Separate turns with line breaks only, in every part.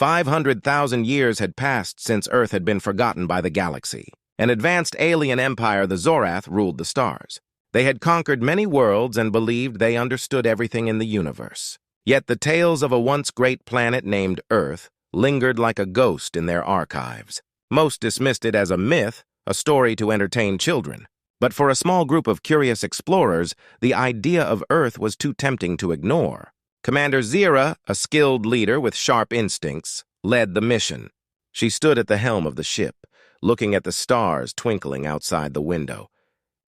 500,000 years had passed since Earth had been forgotten by the galaxy. An advanced alien empire, the Zorath, ruled the stars. They had conquered many worlds and believed they understood everything in the universe. Yet the tales of a once great planet named Earth lingered like a ghost in their archives. Most dismissed it as a myth, a story to entertain children. But for a small group of curious explorers, the idea of Earth was too tempting to ignore. Commander Zira, a skilled leader with sharp instincts, led the mission. She stood at the helm of the ship, looking at the stars twinkling outside the window.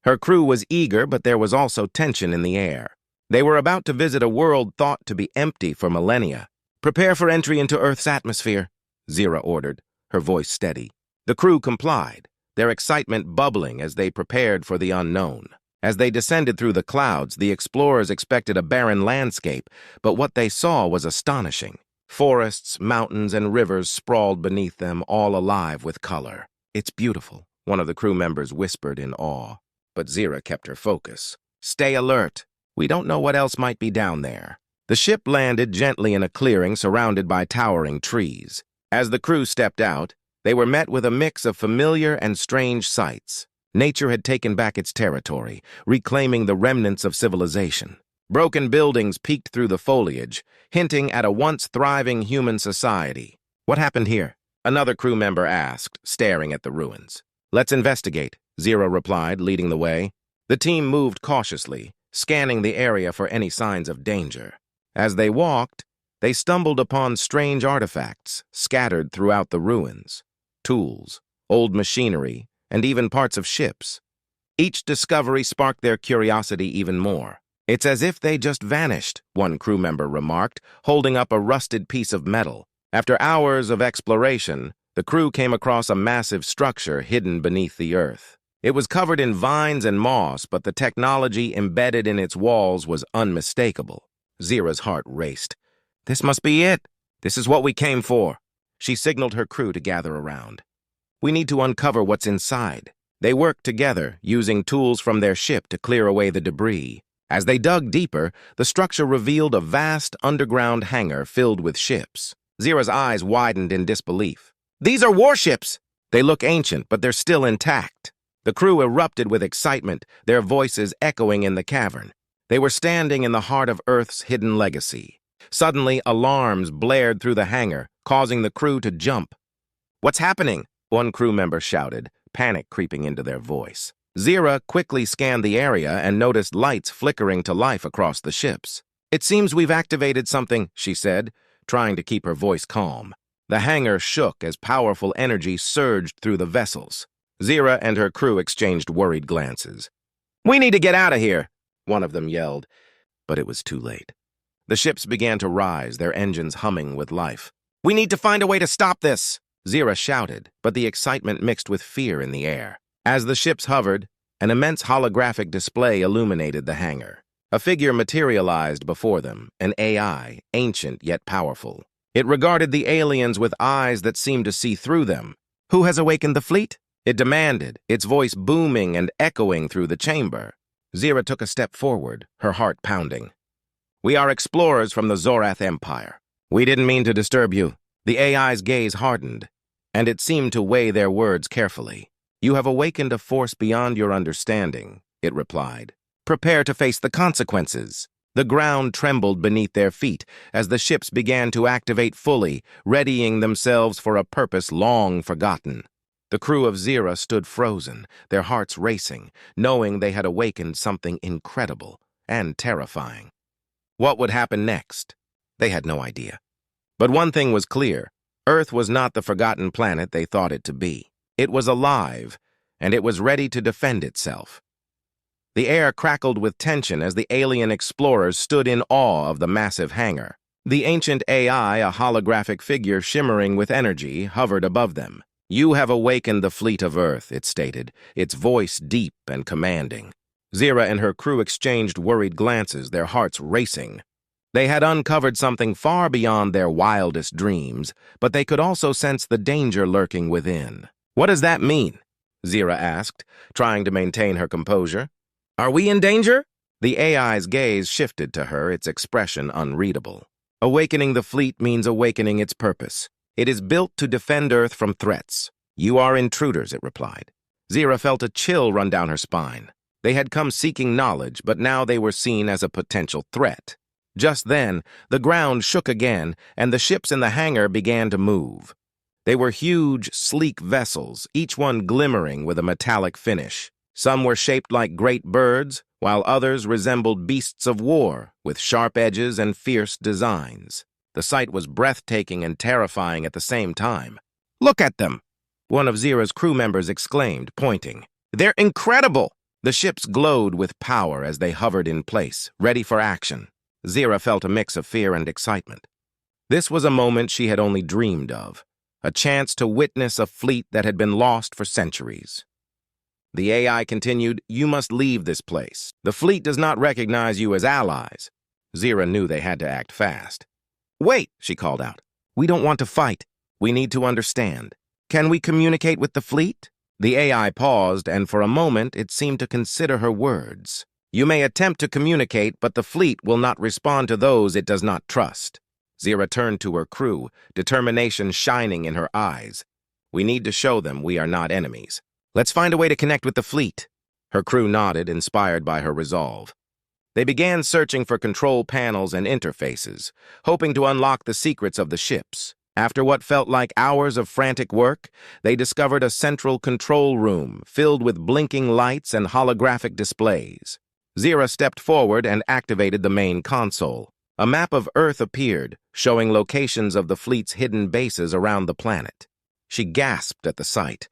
Her crew was eager, but there was also tension in the air. They were about to visit a world thought to be empty for millennia. "Prepare for entry into Earth's atmosphere," Zira ordered, her voice steady. The crew complied, their excitement bubbling as they prepared for the unknown. As they descended through the clouds, the explorers expected a barren landscape, but what they saw was astonishing. Forests, mountains, and rivers sprawled beneath them, all alive with color. "It's beautiful," one of the crew members whispered in awe. But Zira kept her focus. "Stay alert. We don't know what else might be down there." The ship landed gently in a clearing surrounded by towering trees. As the crew stepped out, they were met with a mix of familiar and strange sights. Nature had taken back its territory, reclaiming the remnants of civilization. Broken buildings peeked through the foliage, hinting at a once thriving human society. "What happened here?" another crew member asked, staring at the ruins. "Let's investigate," Zira replied, leading the way. The team moved cautiously, scanning the area for any signs of danger. As they walked, they stumbled upon strange artifacts scattered throughout the ruins. Tools, old machinery, and even parts of ships. Each discovery sparked their curiosity even more. "It's as if they just vanished," one crew member remarked, holding up a rusted piece of metal. After hours of exploration, the crew came across a massive structure hidden beneath the earth. It was covered in vines and moss, but the technology embedded in its walls was unmistakable. Zira's heart raced. "This must be it. This is what we came for." She signaled her crew to gather around. "We need to uncover what's inside." They worked together, using tools from their ship to clear away the debris. As they dug deeper, the structure revealed a vast underground hangar filled with ships. Zira's eyes widened in disbelief. "These are warships!" "They look ancient, but they're still intact." The crew erupted with excitement, their voices echoing in the cavern. They were standing in the heart of Earth's hidden legacy. Suddenly, alarms blared through the hangar, causing the crew to jump. "What's happening?" one crew member shouted, panic creeping into their voice. Zira quickly scanned the area and noticed lights flickering to life across the ships. "It seems we've activated something," she said, trying to keep her voice calm. The hangar shook as powerful energy surged through the vessels. Zira and her crew exchanged worried glances. "We need to get out of here," one of them yelled, but it was too late. The ships began to rise, their engines humming with life. "We need to find a way to stop this," Zira shouted, but the excitement mixed with fear in the air. As the ships hovered, an immense holographic display illuminated the hangar. A figure materialized before them, an AI, ancient yet powerful. It regarded the aliens with eyes that seemed to see through them. "Who has awakened the fleet?" it demanded, its voice booming and echoing through the chamber. Zira took a step forward, her heart pounding. "We are explorers from the Zorath Empire. We didn't mean to disturb you." The AI's gaze hardened, and it seemed to weigh their words carefully. "You have awakened a force beyond your understanding," it replied. "Prepare to face the consequences." The ground trembled beneath their feet as the ships began to activate fully, readying themselves for a purpose long forgotten. The crew of Zira stood frozen, their hearts racing, knowing they had awakened something incredible and terrifying. What would happen next? They had no idea. But one thing was clear. Earth was not the forgotten planet they thought it to be. It was alive, and it was ready to defend itself. The air crackled with tension as the alien explorers stood in awe of the massive hangar. The ancient AI, a holographic figure shimmering with energy, hovered above them. "You have awakened the fleet of Earth," it stated, its voice deep and commanding. Zira and her crew exchanged worried glances, their hearts racing. They had uncovered something far beyond their wildest dreams, but they could also sense the danger lurking within. "What does that mean?" Zira asked, trying to maintain her composure. "Are we in danger?" The AI's gaze shifted to her, its expression unreadable. "Awakening the fleet means awakening its purpose. It is built to defend Earth from threats. You are intruders, it replied. Zira felt a chill run down her spine. They had come seeking knowledge, but now they were seen as a potential threat. Just then, the ground shook again, and the ships in the hangar began to move. They were huge, sleek vessels, each one glimmering with a metallic finish. Some were shaped like great birds, while others resembled beasts of war, with sharp edges and fierce designs. The sight was breathtaking and terrifying at the same time. "Look at them!" one of Zira's crew members exclaimed, pointing. "They're incredible!" The ships glowed with power as they hovered in place, ready for action. Zira felt a mix of fear and excitement. This was a moment she had only dreamed of, a chance to witness a fleet that had been lost for centuries. The AI continued, "You must leave this place. The fleet does not recognize you as allies." Zira knew they had to act fast. "Wait," she called out. "We don't want to fight. We need to understand. Can we communicate with the fleet?" The AI paused, and for a moment it seemed to consider her words. "You may attempt to communicate, but the fleet will not respond to those it does not trust." Zira turned to her crew, determination shining in her eyes. "We need to show them we are not enemies. Let's find a way to connect with the fleet." Her crew nodded, inspired by her resolve. They began searching for control panels and interfaces, hoping to unlock the secrets of the ships. After what felt like hours of frantic work, they discovered a central control room filled with blinking lights and holographic displays. Zira stepped forward and activated the main console. A map of Earth appeared, showing locations of the fleet's hidden bases around the planet. She gasped at the sight.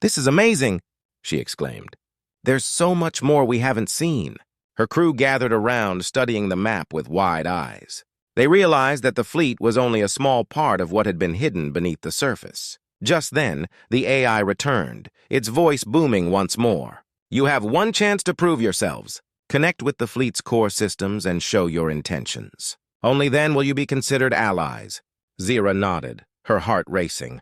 "This is amazing!" she exclaimed. "There's so much more we haven't seen." Her crew gathered around, studying the map with wide eyes. They realized that the fleet was only a small part of what had been hidden beneath the surface. Just then, the AI returned, its voice booming once more. "You have one chance to prove yourselves. Connect with the fleet's core systems and show your intentions. Only then will you be considered allies." Zira nodded, her heart racing.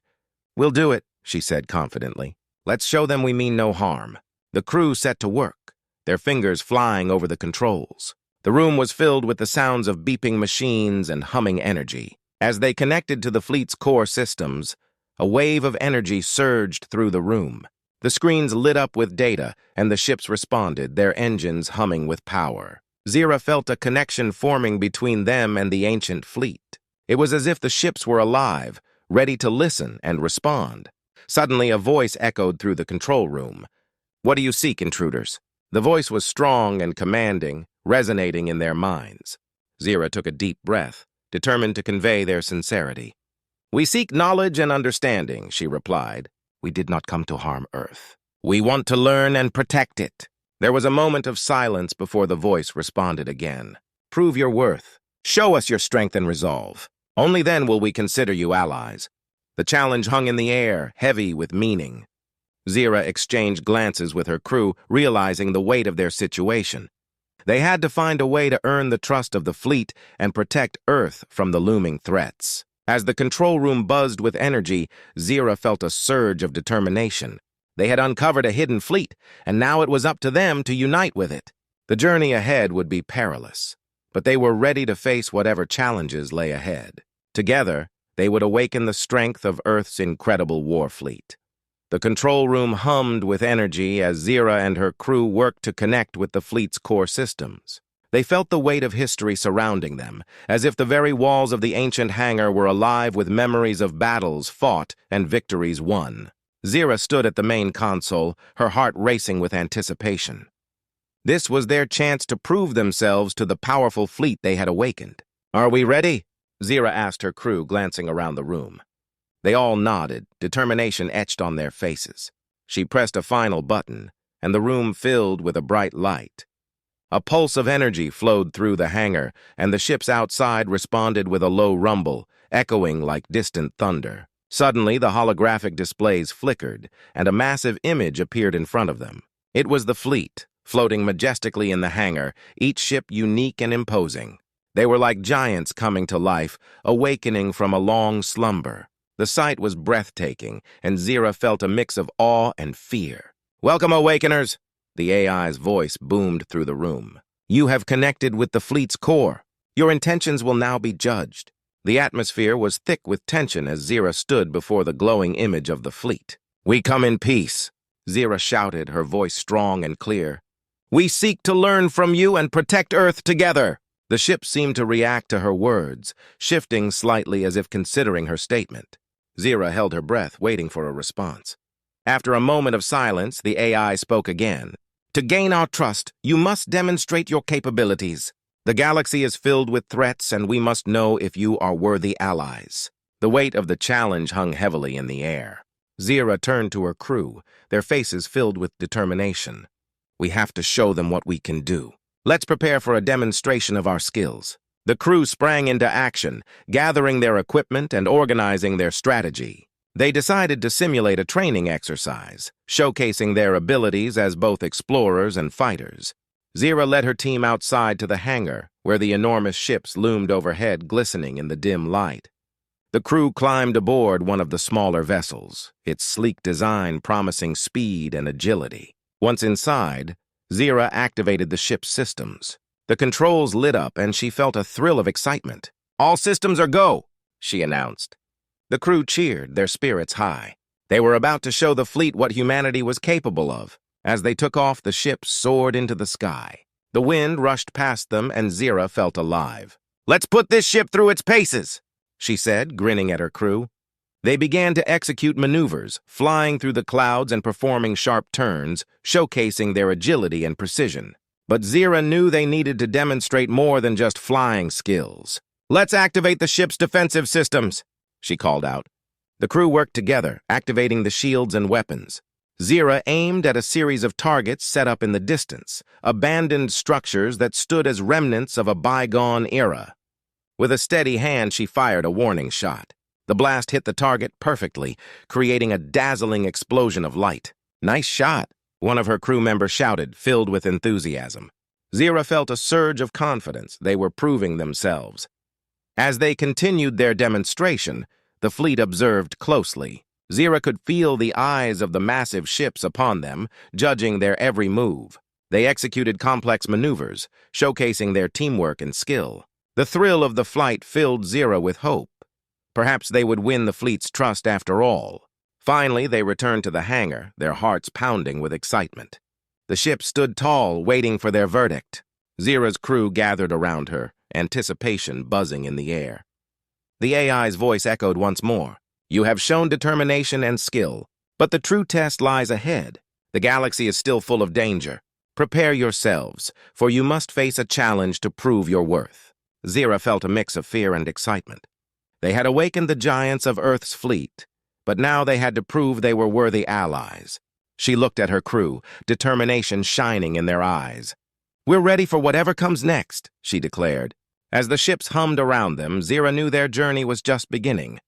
"We'll do it," she said confidently. "Let's show them we mean no harm." The crew set to work, their fingers flying over the controls. The room was filled with the sounds of beeping machines and humming energy. As they connected to the fleet's core systems, a wave of energy surged through the room. The screens lit up with data, and the ships responded, their engines humming with power. Zira felt a connection forming between them and the ancient fleet. It was as if the ships were alive, ready to listen and respond. Suddenly, a voice echoed through the control room. "What do you seek, intruders?" The voice was strong and commanding, resonating in their minds. Zira took a deep breath, determined to convey their sincerity. "We seek knowledge and understanding," she replied. "We did not come to harm Earth. We want to learn and protect it." There was a moment of silence before the voice responded again. "Prove your worth. Show us your strength and resolve. Only then will we consider you allies." The challenge hung in the air, heavy with meaning. Zira exchanged glances with her crew, realizing the weight of their situation. They had to find a way to earn the trust of the fleet and protect Earth from the looming threats. As the control room buzzed with energy, Zira felt a surge of determination. They had uncovered a hidden fleet, and now it was up to them to unite with it. The journey ahead would be perilous, but they were ready to face whatever challenges lay ahead. Together, they would awaken the strength of Earth's incredible war fleet. The control room hummed with energy as Zira and her crew worked to connect with the fleet's core systems. They felt the weight of history surrounding them, as if the very walls of the ancient hangar were alive with memories of battles fought and victories won. Zira stood at the main console, her heart racing with anticipation. This was their chance to prove themselves to the powerful fleet they had awakened. "Are we ready?" Zira asked her crew, glancing around the room. They all nodded, determination etched on their faces. She pressed a final button, and the room filled with a bright light. A pulse of energy flowed through the hangar, and the ships outside responded with a low rumble, echoing like distant thunder. Suddenly, the holographic displays flickered, and a massive image appeared in front of them. It was the fleet, floating majestically in the hangar, each ship unique and imposing. They were like giants coming to life, awakening from a long slumber. The sight was breathtaking, and Zira felt a mix of awe and fear. "Welcome, Awakeners!" The AI's voice boomed through the room. "You have connected with the fleet's core. Your intentions will now be judged. The atmosphere was thick with tension as Zira stood before the glowing image of the fleet. "We come in peace," Zira shouted, her voice strong and clear. "We seek to learn from you and protect Earth together." The ship seemed to react to her words, shifting slightly as if considering her statement. Zira held her breath, waiting for a response. After a moment of silence, the AI spoke again. "To gain our trust, you must demonstrate your capabilities. The galaxy is filled with threats, and we must know if you are worthy allies." The weight of the challenge hung heavily in the air. Zira turned to her crew, their faces filled with determination. "We have to show them what we can do. Let's prepare for a demonstration of our skills." The crew sprang into action, gathering their equipment and organizing their strategy. They decided to simulate a training exercise, showcasing their abilities as both explorers and fighters. Zira led her team outside to the hangar, where the enormous ships loomed overhead, glistening in the dim light. The crew climbed aboard one of the smaller vessels, its sleek design promising speed and agility. Once inside, Zira activated the ship's systems. The controls lit up, and she felt a thrill of excitement. "All systems are go," she announced. The crew cheered, their spirits high. They were about to show the fleet what humanity was capable of. As they took off, the ship soared into the sky. The wind rushed past them, and Zira felt alive. "Let's put this ship through its paces," she said, grinning at her crew. They began to execute maneuvers, flying through the clouds and performing sharp turns, showcasing their agility and precision. But Zira knew they needed to demonstrate more than just flying skills. "Let's activate the ship's defensive systems," she called out. The crew worked together, activating the shields and weapons. Zira aimed at a series of targets set up in the distance, abandoned structures that stood as remnants of a bygone era. With a steady hand, she fired a warning shot. The blast hit the target perfectly, creating a dazzling explosion of light. "Nice shot," one of her crew members shouted, filled with enthusiasm. Zira felt a surge of confidence. They were proving themselves. As they continued their demonstration, the fleet observed closely. Zira could feel the eyes of the massive ships upon them, judging their every move. They executed complex maneuvers, showcasing their teamwork and skill. The thrill of the flight filled Zira with hope. Perhaps they would win the fleet's trust after all. Finally, they returned to the hangar, their hearts pounding with excitement. The ship stood tall, waiting for their verdict. Zira's crew gathered around her, anticipation buzzing in the air. The AI's voice echoed once more. "You have shown determination and skill, but the true test lies ahead. The galaxy is still full of danger. Prepare yourselves, for you must face a challenge to prove your worth." Zira felt a mix of fear and excitement. They had awakened the giants of Earth's fleet, but now they had to prove they were worthy allies. She looked at her crew, determination shining in their eyes. "We're ready for whatever comes next," she declared. As the ships hummed around them, Zira knew their journey was just beginning.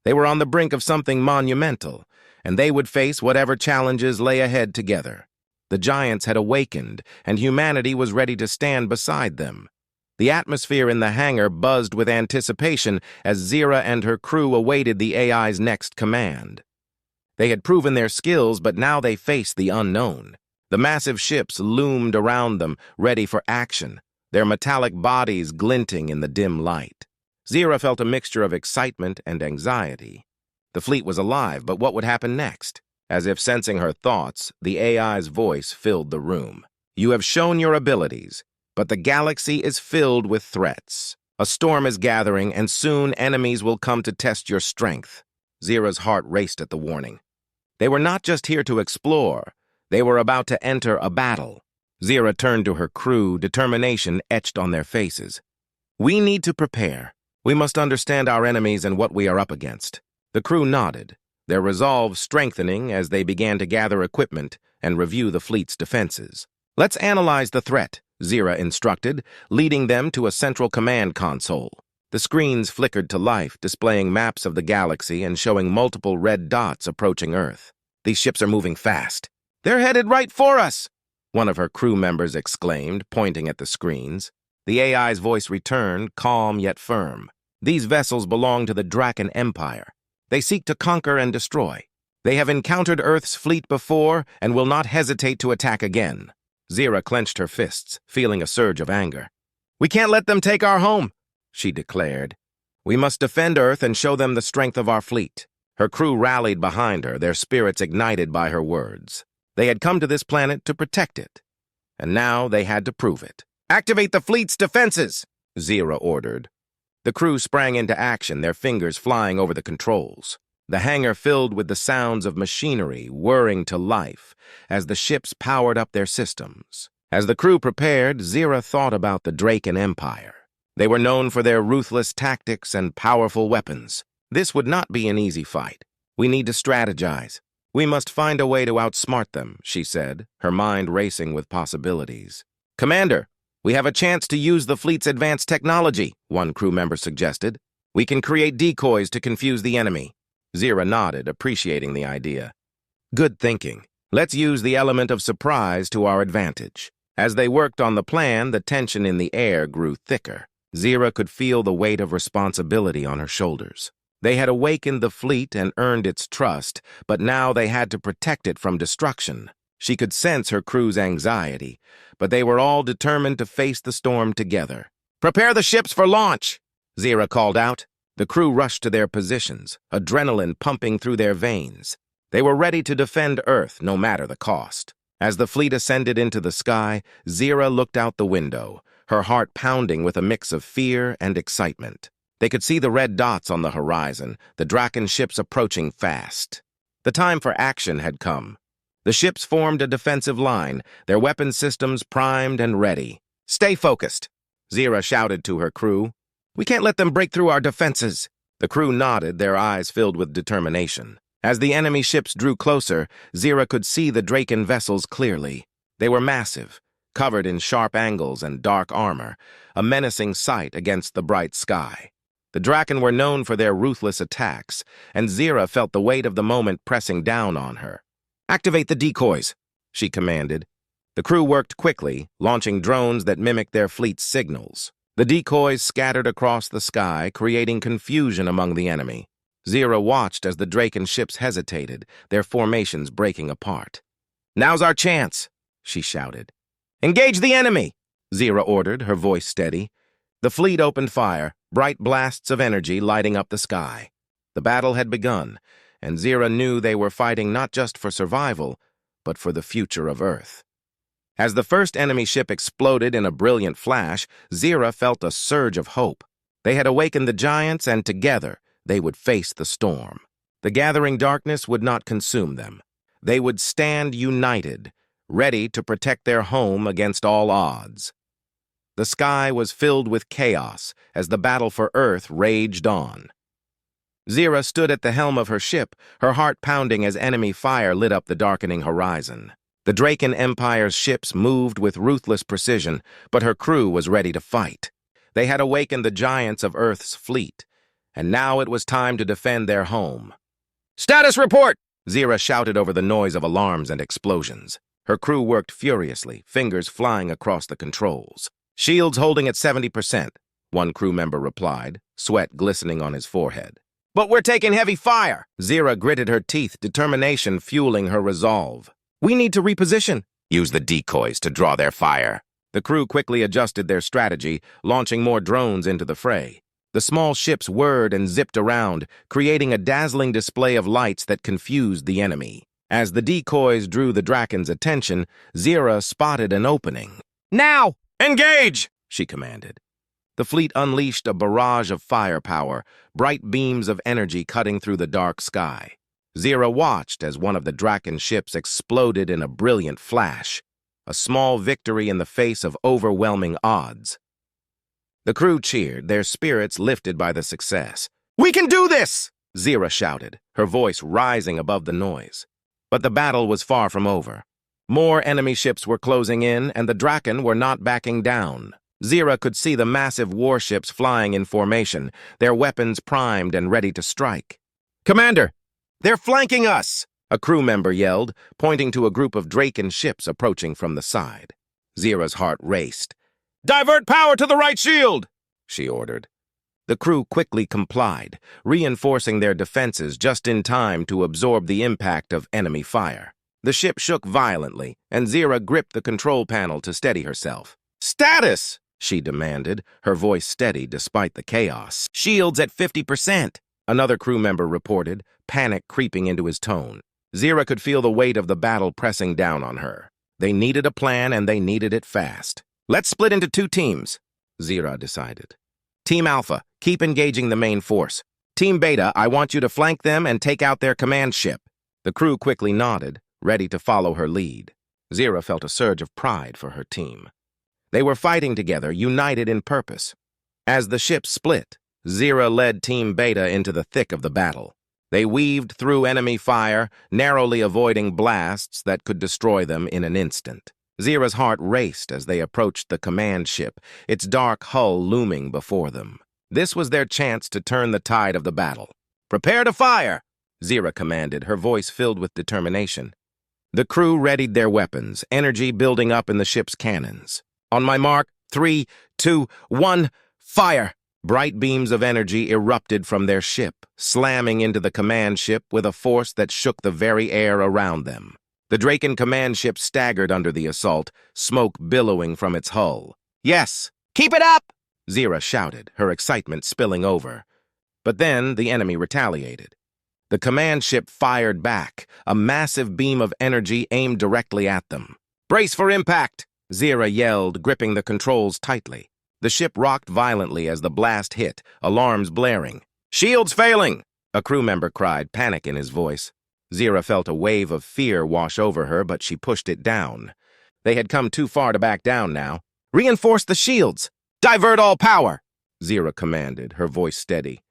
They were on the brink of something monumental, and they would face whatever challenges lay ahead together. The giants had awakened, and humanity was ready to stand beside them. The atmosphere in the hangar buzzed with anticipation as Zira and her crew awaited the AI's next command. They had proven their skills, but now they faced the unknown. The massive ships loomed around them, ready for action, their metallic bodies glinting in the dim light. Zira felt a mixture of excitement and anxiety. The fleet was alive, but what would happen next? As if sensing her thoughts, the AI's voice filled the room. "You have shown your abilities, but the galaxy is filled with threats. A storm is gathering, and soon enemies will come to test your strength." Zira's heart raced at the warning. They were not just here to explore. They were about to enter a battle. Zira turned to her crew, determination etched on their faces. "We need to prepare. We must understand our enemies and what we are up against." The crew nodded, their resolve strengthening as they began to gather equipment and review the fleet's defenses. "Let's analyze the threat," Zira instructed, leading them to a central command console. The screens flickered to life, displaying maps of the galaxy and showing multiple red dots approaching Earth. "These ships are moving fast." "They're headed right for us," one of her crew members exclaimed, pointing at the screens. The AI's voice returned, calm yet firm. "These vessels belong to the Draken Empire. They seek to conquer and destroy. They have encountered Earth's fleet before and will not hesitate to attack again." Zira clenched her fists, feeling a surge of anger. "We can't let them take our home," she declared. We must defend Earth and show them the strength of our fleet. Her crew rallied behind her, their spirits ignited by her words. They had come to this planet to protect it, and now they had to prove it. "Activate the fleet's defenses," Zira ordered. The crew sprang into action, their fingers flying over the controls. The hangar filled with the sounds of machinery whirring to life as the ships powered up their systems. As the crew prepared, Zira thought about the Draken Empire. They were known for their ruthless tactics and powerful weapons. This would not be an easy fight. "We need to strategize. We must find a way to outsmart them," she said, her mind racing with possibilities. "Commander, we have a chance to use the fleet's advanced technology," one crew member suggested. "We can create decoys to confuse the enemy." Zira nodded, appreciating the idea. "Good thinking. Let's use the element of surprise to our advantage." As they worked on the plan, the tension in the air grew thicker. Zira could feel the weight of responsibility on her shoulders. They had awakened the fleet and earned its trust, but now they had to protect it from destruction. She could sense her crew's anxiety, but they were all determined to face the storm together. "Prepare the ships for launch," Zira called out. The crew rushed to their positions, adrenaline pumping through their veins. They were ready to defend Earth, no matter the cost. As the fleet ascended into the sky, Zira looked out the window, her heart pounding with a mix of fear and excitement. They could see the red dots on the horizon, the Draken ships approaching fast. The time for action had come. The ships formed a defensive line, their weapon systems primed and ready. "Stay focused," Zira shouted to her crew. "We can't let them break through our defenses." The crew nodded, their eyes filled with determination. As the enemy ships drew closer, Zira could see the Draken vessels clearly. They were massive, covered in sharp angles and dark armor, a menacing sight against the bright sky. The Draken were known for their ruthless attacks, and Zira felt the weight of the moment pressing down on her. "Activate the decoys," she commanded. The crew worked quickly, launching drones that mimicked their fleet's signals. The decoys scattered across the sky, creating confusion among the enemy. Zira watched as the Draken ships hesitated, their formations breaking apart. "Now's our chance," she shouted. "Engage the enemy," Zira ordered, her voice steady. The fleet opened fire, bright blasts of energy lighting up the sky. The battle had begun, and Zira knew they were fighting not just for survival, but for the future of Earth. As the first enemy ship exploded in a brilliant flash, Zira felt a surge of hope. They had awakened the giants, and together they would face the storm. The gathering darkness would not consume them. They would stand united, ready to protect their home against all odds. The sky was filled with chaos as the battle for Earth raged on. Zira stood at the helm of her ship, her heart pounding as enemy fire lit up the darkening horizon. The Draken Empire's ships moved with ruthless precision, but her crew was ready to fight. They had awakened the giants of Earth's fleet, and now it was time to defend their home. "Status report!" Zira shouted over the noise of alarms and explosions. Her crew worked furiously, fingers flying across the controls. "Shields holding at 70%, one crew member replied, sweat glistening on his forehead. "But we're taking heavy fire!" Zira gritted her teeth, determination fueling her resolve. "We need to reposition." "Use the decoys to draw their fire." The crew quickly adjusted their strategy, launching more drones into the fray. The small ships whirred and zipped around, creating a dazzling display of lights that confused the enemy. As the decoys drew the Draken's attention, Zira spotted an opening. "Now! Engage!" she commanded. The fleet unleashed a barrage of firepower, bright beams of energy cutting through the dark sky. Zira watched as one of the Draken ships exploded in a brilliant flash, a small victory in the face of overwhelming odds. The crew cheered, their spirits lifted by the success. "We can do this!" Zira shouted, her voice rising above the noise. But the battle was far from over. More enemy ships were closing in, and the Draken were not backing down. Zira could see the massive warships flying in formation, their weapons primed and ready to strike. "Commander, they're flanking us!" a crew member yelled, pointing to a group of Draken ships approaching from the side. Zira's heart raced. "Divert power to the right shield!" she ordered. The crew quickly complied, reinforcing their defenses just in time to absorb the impact of enemy fire. The ship shook violently, and Zira gripped the control panel to steady herself. "Status!" she demanded, her voice steady despite the chaos. "Shields at 50%, another crew member reported, panic creeping into his tone. Zira could feel the weight of the battle pressing down on her. They needed a plan, and they needed it fast. "Let's split into 2 teams, Zira decided. "Team Alpha, keep engaging the main force. Team Beta, I want you to flank them and take out their command ship." The crew quickly nodded, ready to follow her lead. Zira felt a surge of pride for her team. They were fighting together, united in purpose. As the ship split, Zira led Team Beta into the thick of the battle. They weaved through enemy fire, narrowly avoiding blasts that could destroy them in an instant. Zira's heart raced as they approached the command ship, its dark hull looming before them. This was their chance to turn the tide of the battle. "Prepare to fire!" Zira commanded, her voice filled with determination. The crew readied their weapons, energy building up in the ship's cannons. "On my mark, 3, 2, 1, fire!" Bright beams of energy erupted from their ship, slamming into the command ship with a force that shook the very air around them. The Draken command ship staggered under the assault, smoke billowing from its hull. "Yes! Keep it up!" Zira shouted, her excitement spilling over. But then the enemy retaliated. The command ship fired back, a massive beam of energy aimed directly at them. "Brace for impact!" Zira yelled, gripping the controls tightly. The ship rocked violently as the blast hit, alarms blaring. "Shields failing!" a crew member cried, panic in his voice. Zira felt a wave of fear wash over her, but she pushed it down. They had come too far to back down now. "Reinforce the shields! Divert all power!" Zira commanded, her voice steady.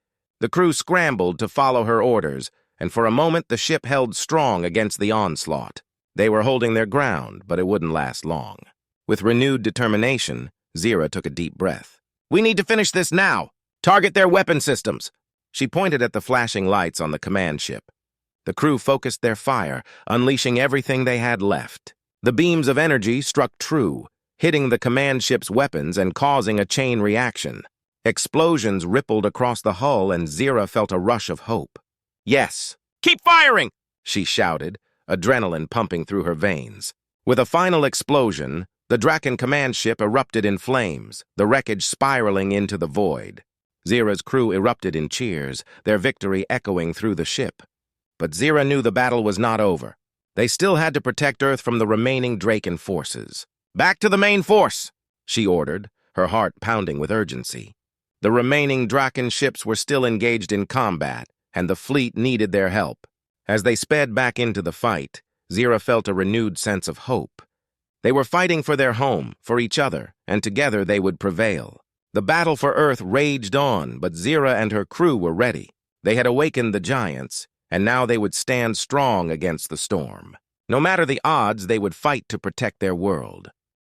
The crew scrambled to follow her orders, and for a moment the ship held strong against the onslaught. They were holding their ground, but it wouldn't last long. With renewed determination, Zira took a deep breath. "We need to finish this now! Target their weapon systems!" She pointed at the flashing lights on the command ship. The crew focused their fire, unleashing everything they had left. The beams of energy struck true, hitting the command ship's weapons and causing a chain reaction. Explosions rippled across the hull, and Zira felt a rush of hope. "Yes! Keep firing!" she shouted, adrenaline pumping through her veins. With a final explosion, the Draken command ship erupted in flames, the wreckage spiraling into the void. Zira's crew erupted in cheers, their victory echoing through the ship. But Zira knew the battle was not over. They still had to protect Earth from the remaining Draken forces. "Back to the main force!" she ordered, her heart pounding with urgency. The remaining Draken ships were still engaged in combat, and the fleet needed their help. As they sped back into the fight, Zira felt a renewed sense of hope. They were fighting for their home, for each other, and together they would prevail. The battle for Earth raged on, but Zira and her crew were ready. They had awakened the giants, and now they would stand strong against the storm. No matter the odds, they would fight to protect their world.